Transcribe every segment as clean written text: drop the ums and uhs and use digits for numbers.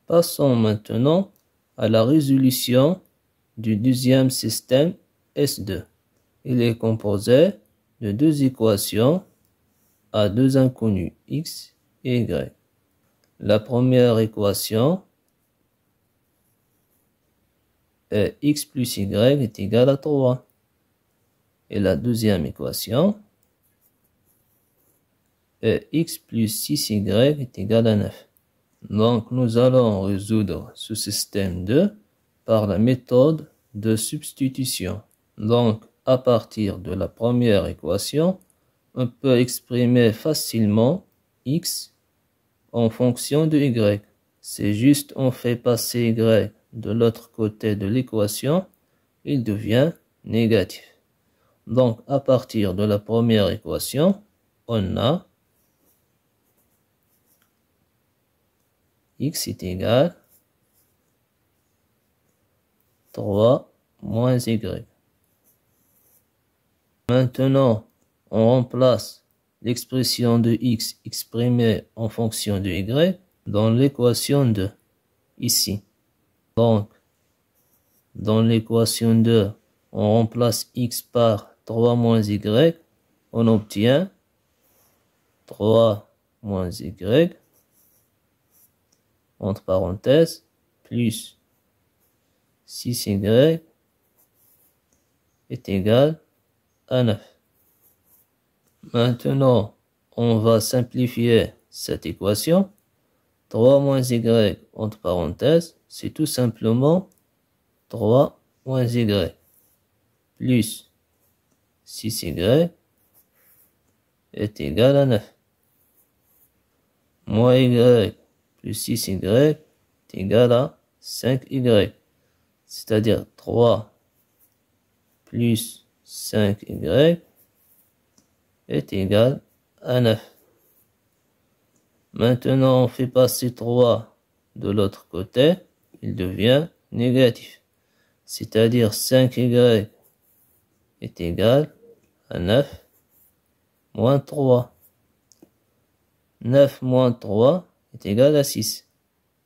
Passons maintenant à la résolution du deuxième système S2. Il est composé de deux équations à deux inconnus x et y. La première équation est x plus y est égal à 3. Et la deuxième équation est x plus 6y est égal à 9. Donc, nous allons résoudre ce système 2 par la méthode de substitution. Donc, à partir de la première équation, on peut exprimer facilement x en fonction de y. C'est juste on fait passer y de l'autre côté de l'équation, il devient négatif. Donc, à partir de la première équation, on a x est égal à 3 moins y. Maintenant, on remplace l'expression de x exprimée en fonction de y dans l'équation 2, ici. Donc, dans l'équation 2, on remplace x par 3 moins y, on obtient 3 moins y, entre parenthèses, plus 6y est égal à 9. Maintenant, on va simplifier cette équation. 3 moins y, entre parenthèses, c'est tout simplement 3 moins y, plus 6y est égal à 9. Moins y plus 6y est égal à 5y, c'est-à-dire 3 plus 5y est égal à 9. Maintenant, on fait passer 3 de l'autre côté, il devient négatif, c'est-à-dire 5y est égal à 9 moins 3. 9 moins 3 est égal à 6.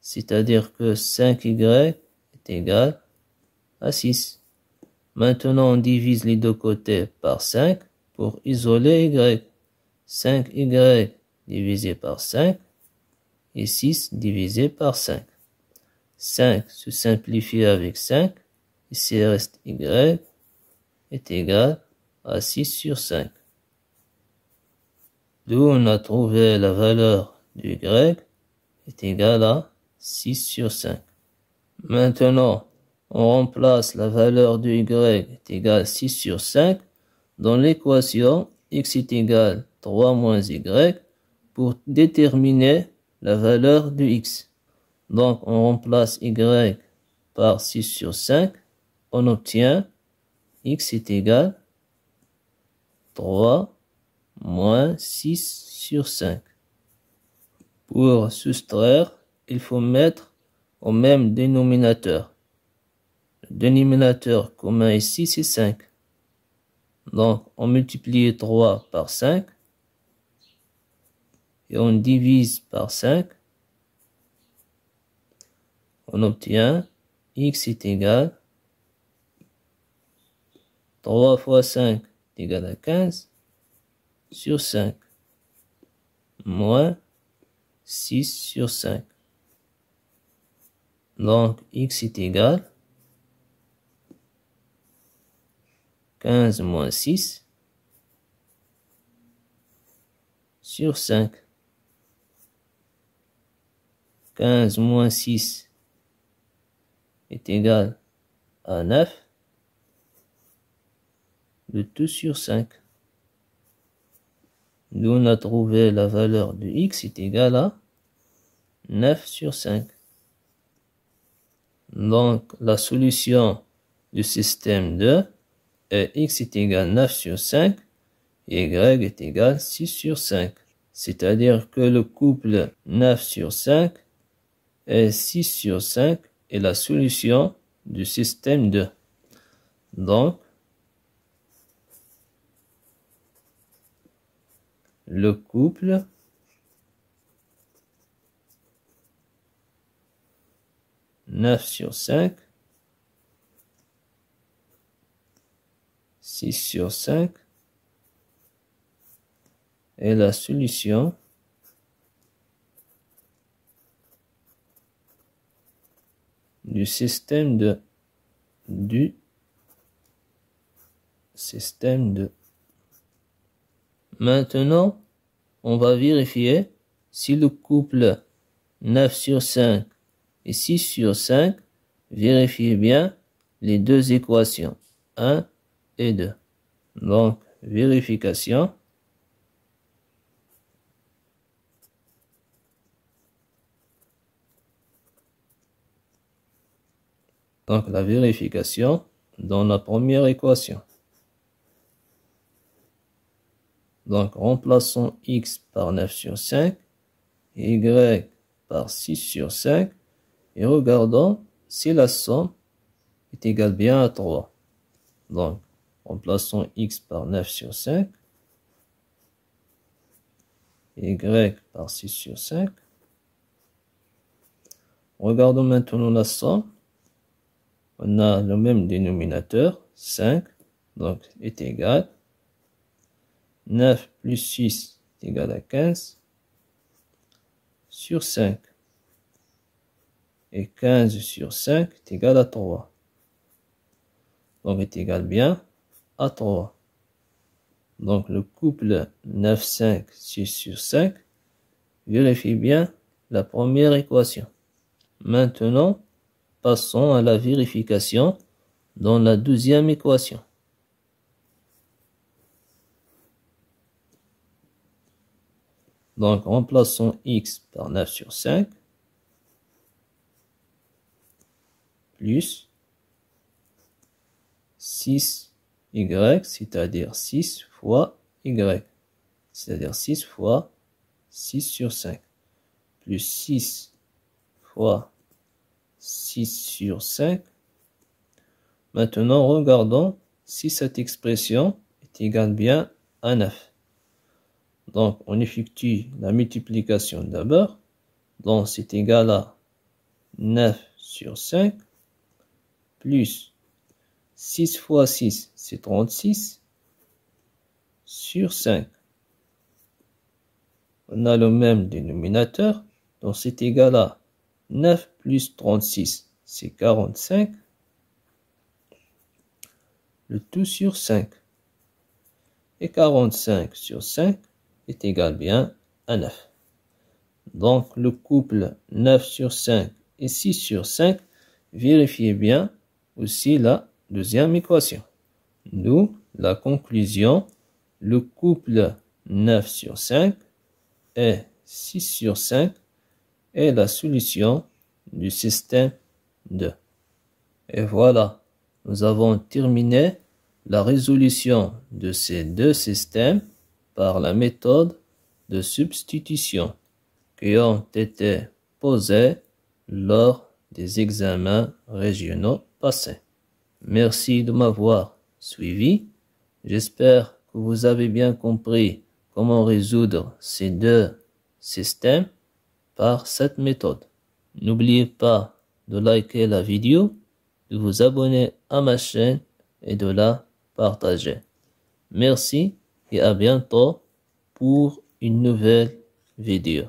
C'est-à-dire que 5y est égal à 6. Maintenant, on divise les deux côtés par 5 pour isoler y. 5y divisé par 5 et 6 divisé par 5. 5 se simplifie avec 5. Ici reste y est égal à 6 sur 5. D'où on a trouvé la valeur du y est égale à 6 sur 5. Maintenant, on remplace la valeur du y est égale à 6 sur 5 dans l'équation x est égal à 3 moins y pour déterminer la valeur du x. Donc, on remplace y par 6 sur 5, on obtient x est égal à 3 moins 6 sur 5. Pour soustraire, il faut mettre au même dénominateur. Le dénominateur commun ici, c'est 5. Donc, on multiplie 3 par 5 et on divise par 5. On obtient x est égal à 3 fois 5 est égal à 15 sur 5 moins 6 sur 5. Donc, x est égal à 15 moins 6 sur 5. 15 moins 6 est égal à 9. Le tout sur 5. Nous on a trouvé la valeur de x est égal à 9 sur 5. Donc, la solution du système 2 est x est égal à 9 sur 5 et y est égal à 6 sur 5. C'est-à-dire que le couple 9 sur 5 et 6 sur 5 est la solution du système 2. Donc, le couple 9 sur 5, 6 sur 5, et la solution du système 2. Maintenant, on va vérifier si le couple 9 sur 5 et 6 sur 5 vérifie bien les deux équations 1 et 2. Donc, vérification. Donc, la vérification dans la première équation. Donc, remplaçons x par 9 sur 5, y par 6 sur 5, et regardons si la somme est égale bien à 3. Donc, remplaçons x par 9 sur 5, y par 6 sur 5. Regardons maintenant la somme. On a le même dénominateur, 5, donc est égal. 9 plus 6 est égal à 15 sur 5. Et 15 sur 5 est égal à 3. Donc est égal bien à 3. Donc le couple 9, 5, 6 sur 5 vérifie bien la première équation. Maintenant, passons à la vérification dans la deuxième équation. Donc, remplaçons x par 9 sur 5 plus 6y, c'est-à-dire 6 fois y, c'est-à-dire 6 fois 6 sur 5, plus 6 fois 6 sur 5. Maintenant, regardons si cette expression est égale bien à 9. Donc, on effectue la multiplication d'abord. Donc, c'est égal à 9 sur 5 plus 6 fois 6, c'est 36 sur 5. On a le même dénominateur. Donc, c'est égal à 9 plus 36, c'est 45. Le tout sur 5. Et 45 sur 5 est égal bien à 9. Donc, le couple 9 sur 5 et 6 sur 5, vérifiez bien aussi la deuxième équation. D'où la conclusion, le couple 9 sur 5 et 6 sur 5 est la solution du système 2. Et voilà, nous avons terminé la résolution de ces deux systèmes par la méthode de substitution qui ont été posés lors des examens régionaux passés. Merci de m'avoir suivi. J'espère que vous avez bien compris comment résoudre ces deux systèmes par cette méthode. N'oubliez pas de liker la vidéo, de vous abonner à ma chaîne et de la partager. Merci et à bientôt pour une nouvelle vidéo.